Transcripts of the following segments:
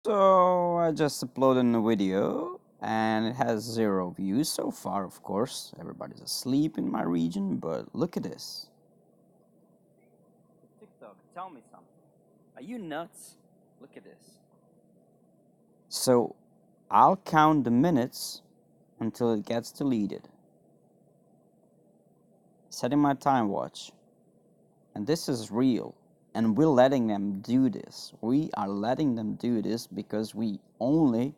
So I just uploaded a video and it has 0 views so far, of course. Everybody's asleep in my region, but look at this. TikTok, tell me something. Are you nuts? Look at this. So I'll count the minutes until it gets deleted. Setting my time watch. And this is real. And we're letting them do this. We are letting them do this because we only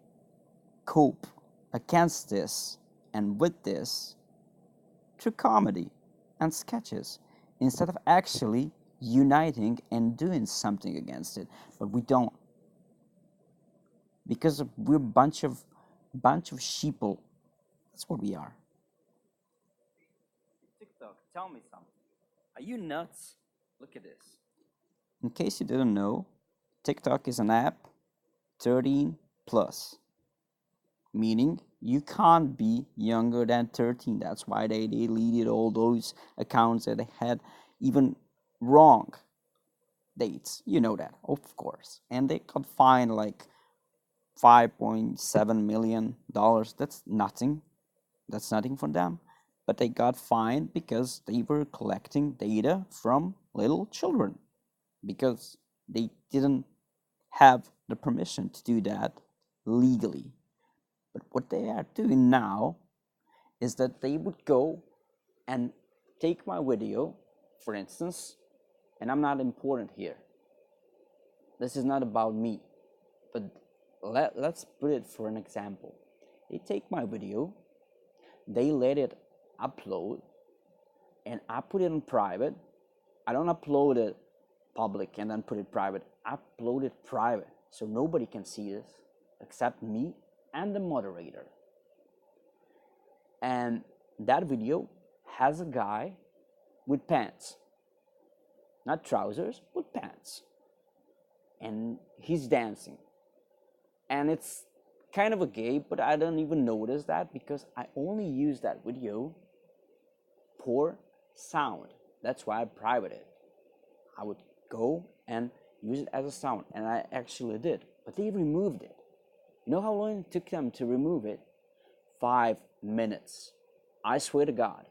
cope against this and with this through comedy and sketches instead of actually uniting and doing something against it. But we don't, because we're a bunch of sheeple. That's what we are. TikTok, tell me something. Are you nuts? Look at this. In case you didn't know, TikTok is an app 13 plus, meaning you can't be younger than 13. That's why they deleted all those accounts that they had even wrong dates. You know that, of course. And they got fined like $5.7 million. That's nothing. That's nothing for them. But they got fined because they were collecting data from little children, because they didn't have the permission to do that legally. But what they are doing now is that they would go and take my video, for instance, and I'm not important here. This is not about me, but let's put it for an example. They take my video, they let it upload, and I put it in private. I don't upload it public and then put it private. I upload it private so nobody can see this except me and the moderator. And that video has a guy with pants, not trousers, with pants, and he's dancing. And it's kind of a gay, but I don't even notice that because I only use that video for sound. That's why I private it. I would go and use it as a sound, and I actually did, but they removed it. You know how long it took them to remove it? 5 minutes. I swear to God.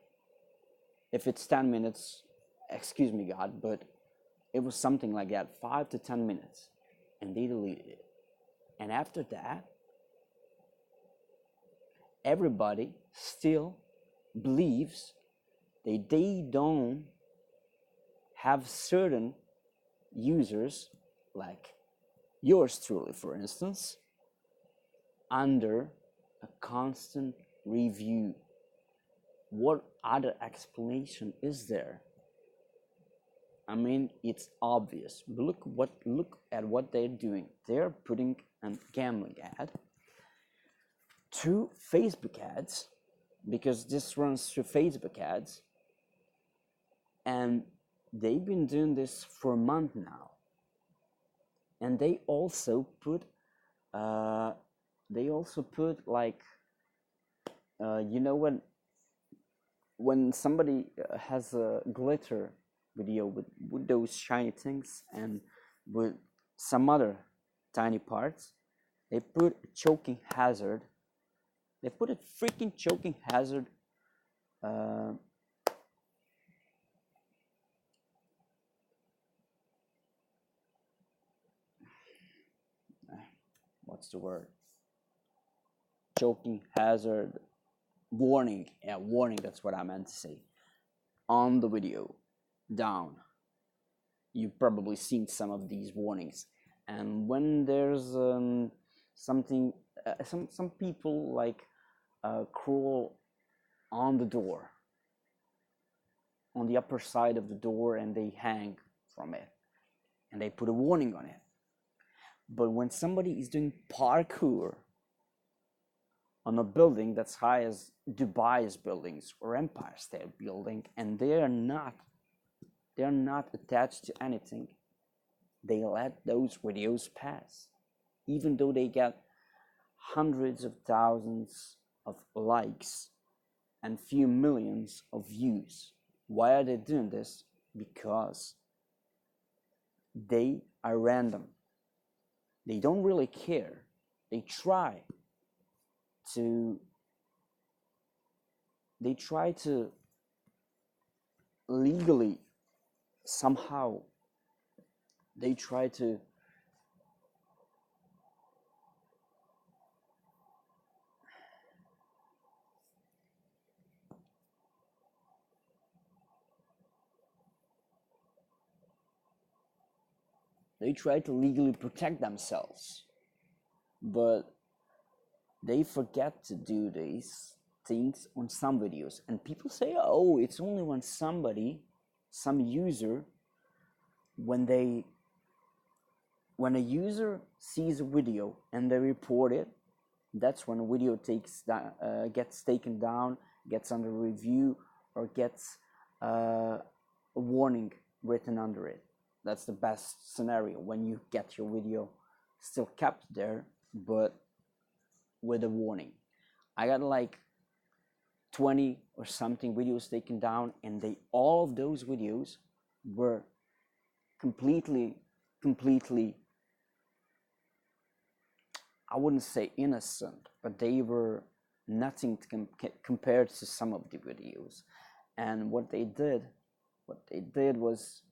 If it's 10 minutes, excuse me, God, but it was something like that, 5 to 10 minutes, and they deleted it. And after that, everybody still believes that they don't have certain users, like yours truly, for instance, under a constant review. What other explanation is there? I mean, it's obvious. Look at what they're doing. They're putting a gambling ad to Facebook ads, because this runs through Facebook ads, and they've been doing this for a month now. And they also put like you know, when somebody has a glitter video with those shiny things and with some other tiny parts, they put a choking hazard. They put a freaking choking hazard what's the word? Choking hazard warning. Yeah, warning, that's what I meant to say. On the video, down. You've probably seen some of these warnings. And when there's something, some people like crawl on the door, on the upper side of the door, and they hang from it, and they put a warning on it. But when somebody is doing parkour on a building that's high as Dubai's buildings or Empire State Building, and they're not attached to anything, they let those videos pass, even though they get hundreds of thousands of likes and few millions of views. Why are they doing this? Because they are random. They don't really care. They try to they try to legally somehow they try to legally protect themselves, but they forget to do these things on some videos. And people say, oh, it's only when some user, when a user sees a video and they report it, that's when a video gets taken down, gets under review, or gets a warning written under it. That's the best scenario, when you get your video still kept there, but with a warning. I got like 20 or something videos taken down, and all of those videos were completely, I wouldn't say innocent, but they were nothing compared to some of the videos. And what they did was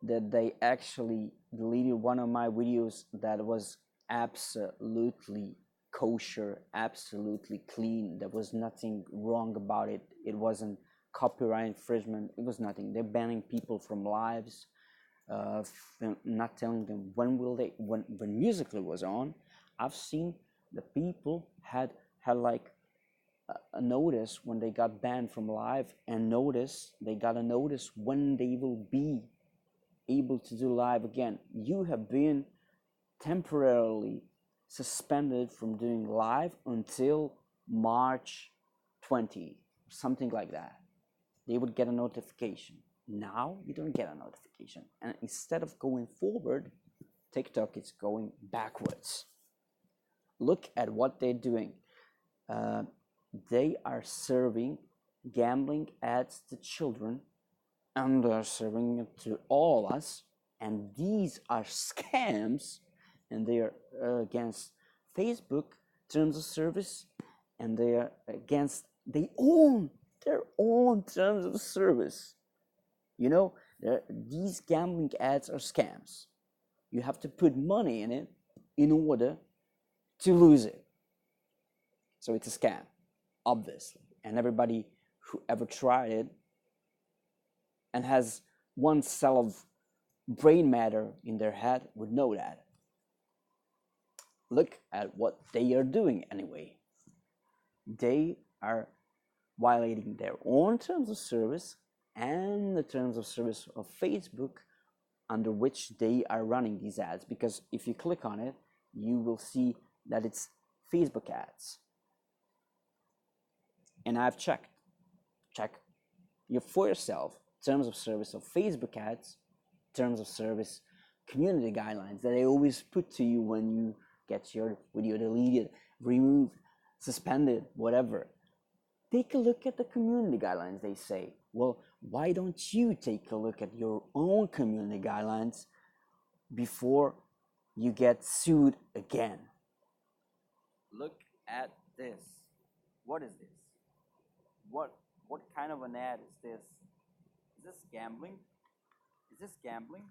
that they actually deleted one of my videos that was absolutely kosher, absolutely clean. There was nothing wrong about it. It wasn't copyright infringement. It was nothing. They're banning people from lives, not telling them when Musical.ly was on. I've seen the people had like a notice when they got banned from live, and they got a notice when they will be able to do live again. You have been temporarily suspended from doing live until March 20, something like that. They would get a notification. Now you don't get a notification. And instead of going forward, TikTok is going backwards. Look at what they're doing. They are serving gambling ads to children, and they're serving it to all of us. And these are scams, and they are against Facebook terms of service, and they are against their own terms of service. You know, these gambling ads are scams. You have to put money in it in order to lose it. So it's a scam, obviously. And everybody who ever tried it and has one cell of brain matter in their head would know that. Look at what they are doing anyway. They are violating their own terms of service and the terms of service of Facebook, under which they are running these ads. Because if you click on it, you will see that it's Facebook ads. And I've checked. Check for yourself terms of service of Facebook ads, terms of service community guidelines that they always put to you when you get your video deleted, removed, suspended, whatever. Take a look at the community guidelines, they say. Well, why don't you take a look at your own community guidelines before you get sued again? Look at this. What is this? What kind of an ad is this? Is this gambling? Is this gambling?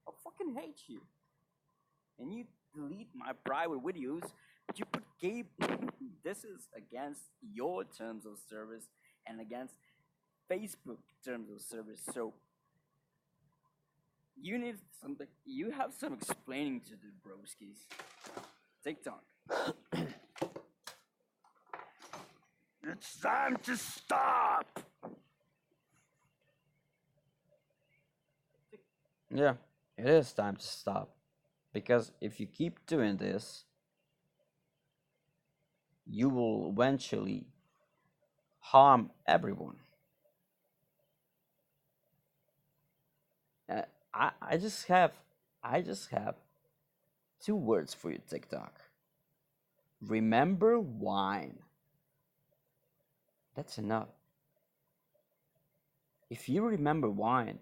I fucking hate you. And you delete my private videos, but you put game. This is against your terms of service and against Facebook terms of service. So you have some explaining to do, broskies. TikTok. It's time to stop. Yeah, it is time to stop. Because if you keep doing this, you will eventually harm everyone. I just have 2 words for you, TikTok. Remember wine. That's enough. If you remember wine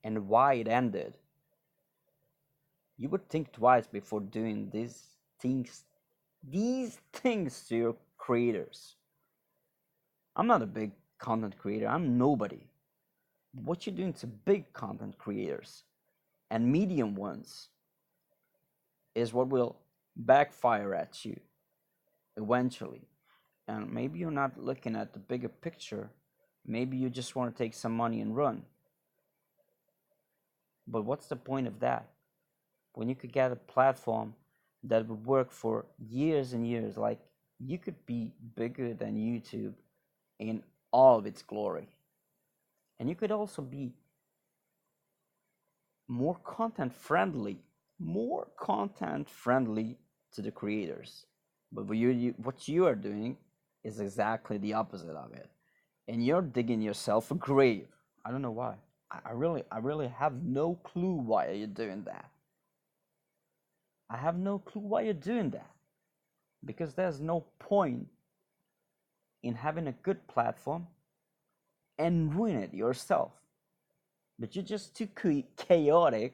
and why it ended, you would think twice before doing these things to your creators. I'm not a big content creator. I'm nobody. What you're doing to big content creators and medium ones is what will backfire at you eventually. And maybe you're not looking at the bigger picture. Maybe you just want to take some money and run. But what's the point of that? When you could get a platform that would work for years and years, like you could be bigger than YouTube in all of its glory. And you could also be more content friendly to the creators. But what you are doing is exactly the opposite of it. And you're digging yourself a grave. I don't know why. I really have no clue why you're doing that. I have no clue why you're doing that. Because there's no point in having a good platform and ruin it yourself. But you're just too chaotic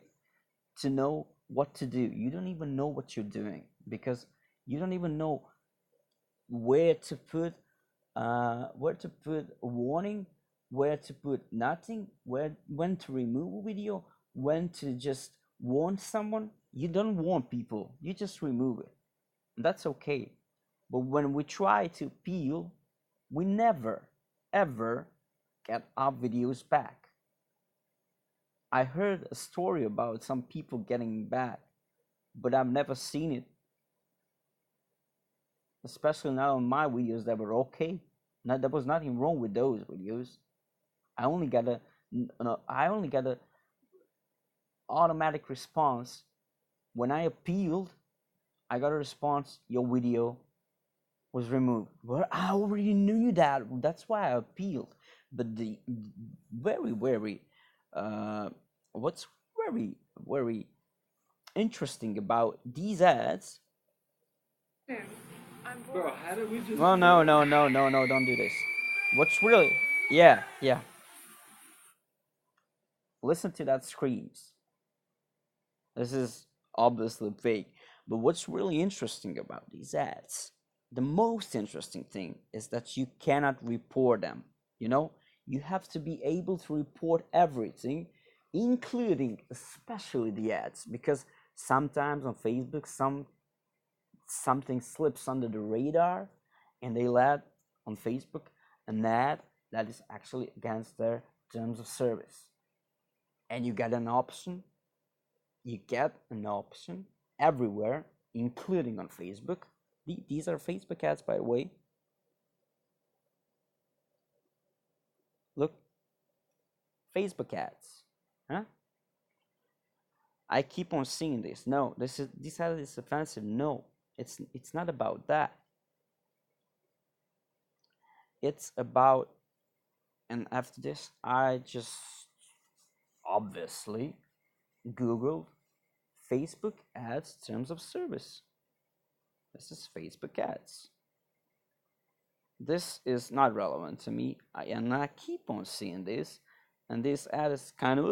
to know what to do. You don't even know what you're doing because you don't even know where to put a warning, where to put nothing, when to remove a video, when to just warn someone. You don't warn people, you just remove it. And that's okay. But when we try to appeal, we never ever get our videos back. I heard a story about some people getting back, but I've never seen it. Especially not on my videos that were okay. There was nothing wrong with those videos. I only got a automatic response when I appealed. I got a response: your video was removed. Well, I already knew that. That's why I appealed. But the very what's very interesting about these ads. Bro, how did we just? Well, no, don't do this. What's really, yeah. Listen to that screams. This is obviously fake. But what's really interesting about these ads, the most interesting thing is that you cannot report them. You know, you have to be able to report everything, including especially the ads, because sometimes on Facebook something slips under the radar and they let on Facebook an ad that is actually against their terms of service. And you get an option everywhere, including on Facebook. These are Facebook ads, by the way. Look, Facebook ads. Huh? I keep on seeing this. No, this ad is offensive. No, it's not about that. It's about, and after this, I just obviously Googled Facebook ads terms of service. This is Facebook ads. This is not relevant to me, and I keep on seeing this, and this ad is kind of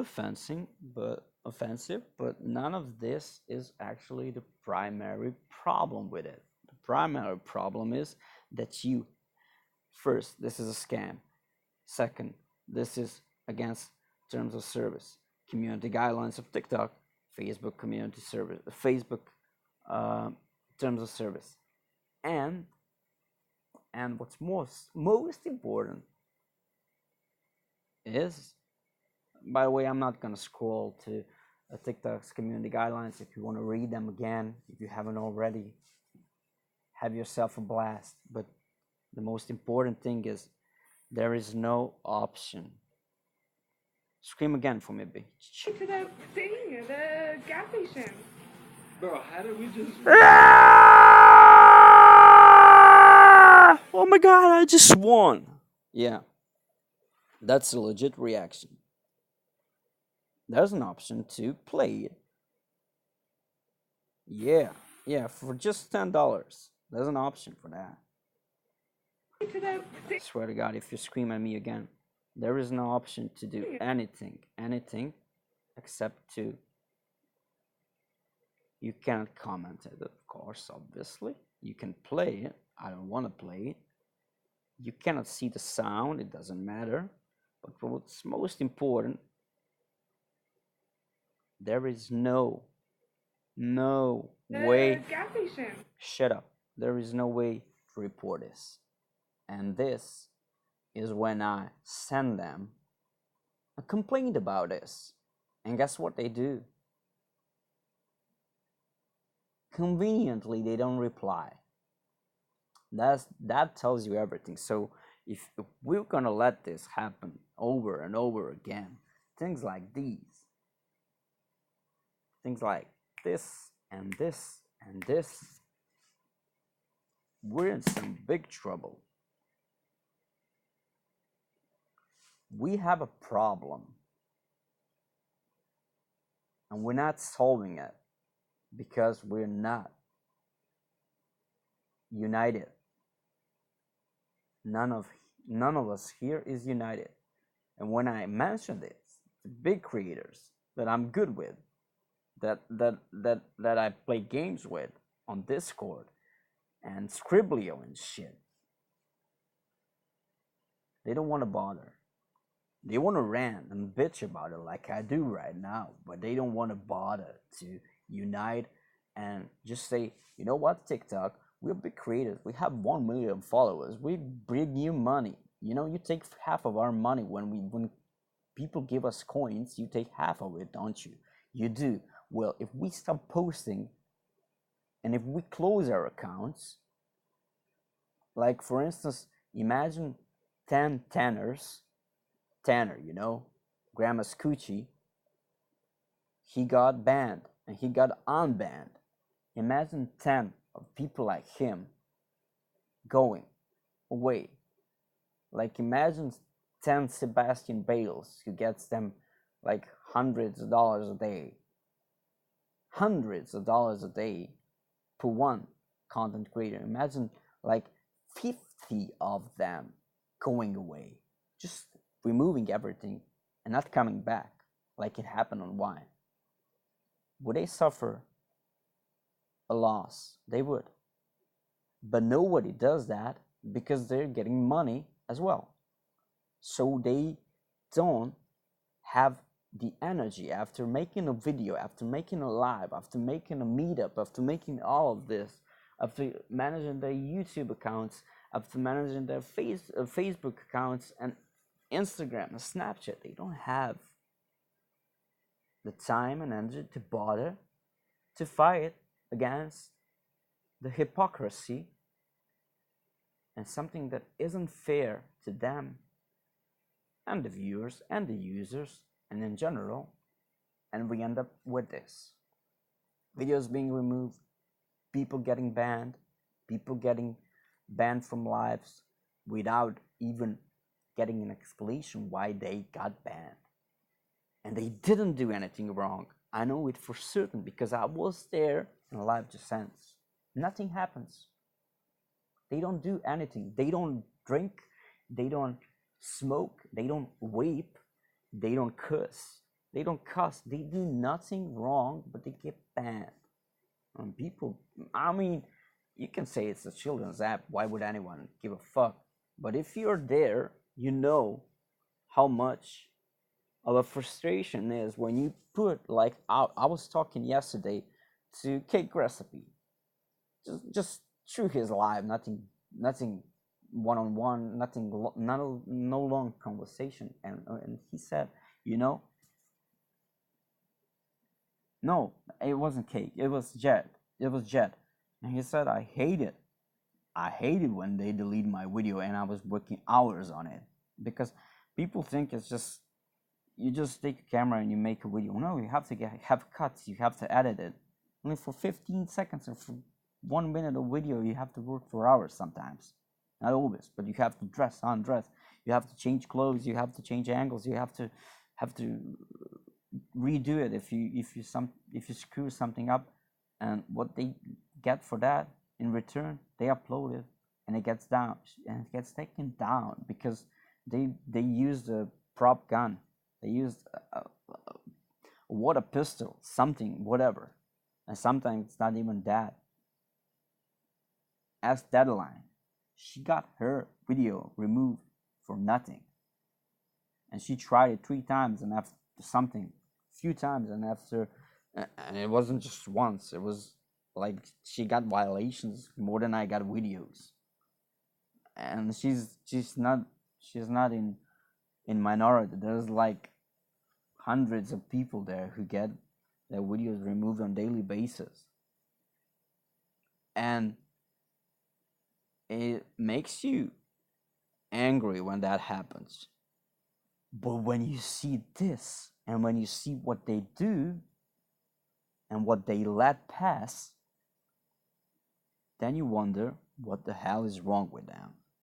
offensive, but none of this is actually the primary problem with it. The primary problem is that first, this is a scam. Second, this is against terms of service, community guidelines of TikTok, Facebook community service, Facebook terms of service, and what's most important is, by the way, I'm not gonna scroll to TikTok's community guidelines. If you want to read them again, if you haven't already, have yourself a blast. But the most important thing is there is no option. Scream again for me, B. To the thing, the gas station. Bro, how did we just? Oh my god, I just won. Yeah, that's a legit reaction. There's an option to play it. Yeah, for just $10. There's an option for that. I swear to God, if you scream at me again, there is no option to do anything except to You can't comment it, of course, obviously. You can play it. I don't want to play it. You cannot see the sound, it doesn't matter. But what's most important, there is no way. Gas station. Shut up. There is no way to report this. And this is when I send them a complaint about this. And guess what they do? Conveniently, they don't reply. That tells you everything. So if we're gonna let this happen over and over again, things like these, things like this and this and this, we're in some big trouble. We have a problem and we're not solving it because we're not united. None of us here is united. And when I mention this, the big creators that I'm good with, that I play games with on Discord and Scriblio and shit, they don't want to bother. They want to rant and bitch about it like I do right now, but they don't want to bother to unite and just say, you know what, TikTok, we're big creators. We have 1 million followers. We bring you money. You know, you take half of our money when people give us coins. You take half of it, don't you? You do. Well, if we stop posting, and if we close our accounts, like for instance, imagine 10 Tanners. Tanner, you know, Grandma's Coochie, he got banned and he got unbanned. Imagine 10 of people like him going away. Like imagine 10 Sebastian Bales who gets them like hundreds of dollars a day. Hundreds of dollars a day per one content creator. Imagine like 50 of them going away. Just removing everything and not coming back like it happened on Wine. Would they suffer a loss? They would. But nobody does that because they're getting money as well. So they don't have the energy after making a video, after making a live, after making a meetup, after making all of this, after managing their YouTube accounts, after managing their Facebook accounts and Instagram and Snapchat. They don't have the time and energy to bother to fight against the hypocrisy and something that isn't fair to them and the viewers and the users and in general. And we end up with this. Videos being removed, people getting banned from lives without even getting an explanation why they got banned. And they didn't do anything wrong. I know it for certain because I was there in live descents. Nothing happens. They don't do anything. They don't drink. They don't smoke. They don't rape. They don't cuss. They don't cuss. They do nothing wrong, but they get banned. And people, I mean, you can say it's a children's app. Why would anyone give a fuck? But if you're there, you know how much of a frustration is when you put, like, I was talking yesterday to Cake Recipe, just through his live, nothing one-on-one, no long conversation, and he said, you know, no, it wasn't Cake, it was Jet, and he said, I hate it when they delete my video and I was working hours on it, because people think it's just, you just take a camera and you make a video. No, you have to have cuts, you have to edit it. Only for 15 seconds or for 1 minute of video, you have to work for hours sometimes. Not always, but you have to dress, undress. You have to change clothes, you have to change angles, you have to redo it if you screw something up, and what they get for that in return, they upload it and it gets down and it gets taken down because they used a prop gun. They used a water pistol, something, whatever. And sometimes it's not even that. As Deadline, she got her video removed for nothing. And she tried it 3 times, and after something, few times, and after, and it wasn't just once. It was like she got violations more than I got videos. And she's not in minority. There's like hundreds of people there who get their videos removed on daily basis, and it makes you angry when that happens. But when you see this, and when you see what they do and what they let pass, then you wonder what the hell is wrong with them.